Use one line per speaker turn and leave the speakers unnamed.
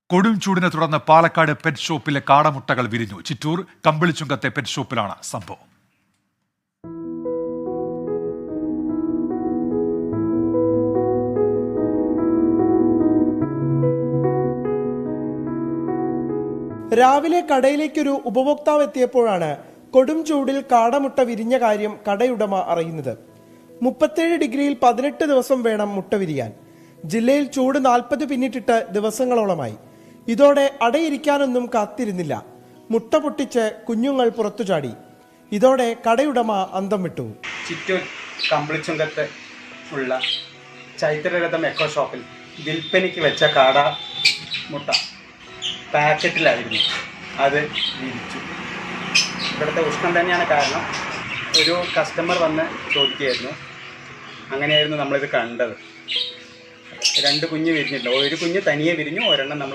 കൊടും ചൂടിനെ തുടർന്ന് പാലക്കാട് പെറ്റ് ഷോപ്പിലെ കാടമുട്ടകൾ വിരിഞ്ഞു. ചിറ്റൂർ കമ്പിളിച്ചുങ്കത്തെ പെറ്റ് ഷോപ്പിലാണ് സംഭവം.
രാവിലെ കടയിലേക്കൊരു ഉപഭോക്താവ് എത്തിയപ്പോഴാണ് കൊടും ചൂടിൽ കാടമുട്ട വിരിഞ്ഞ കാര്യം കടയുടമ അറിയുന്നത്. 37 ഡിഗ്രിയിൽ 18 ദിവസം വേണം മുട്ട വിരിയാൻ. ജില്ലയിൽ ചൂട് 40 പിന്നിട്ടിട്ട് ദിവസങ്ങളോളമായി. ഇതോടെ അടയിരിക്കാനൊന്നും കാത്തിരുന്നില്ല. മുട്ട പൊട്ടിച്ച് കുഞ്ഞുങ്ങൾ പുറത്തു ചാടി. ഇതോടെ കടയുടമ അന്തം വിട്ടു.
ചിറ്റൂർ കമ്പിളിച്ചുങ്കത്ത് ഉള്ള ചൈത്രരഥം എക്കോ ഷോപ്പിൽ വിൽപ്പനയ്ക്ക് വെച്ച കാട മുട്ട പാക്കറ്റിലായിരുന്നു. അത് വിരിച്ചു. ഇവിടുത്തെ ഉഷ്ണം തന്നെയാണ് കാരണം. ഒരു കസ്റ്റമർ വന്ന് ചോദിക്കുകയായിരുന്നു. അങ്ങനെയായിരുന്നു നമ്മളിത് കണ്ടത്. 2 കുഞ്ഞ് വിരിഞ്ഞിട്ടുണ്ട്. ഒരു കുഞ്ഞ് തനിയെ വിരിഞ്ഞു, ഒരെണ്ണം നമ്മൾ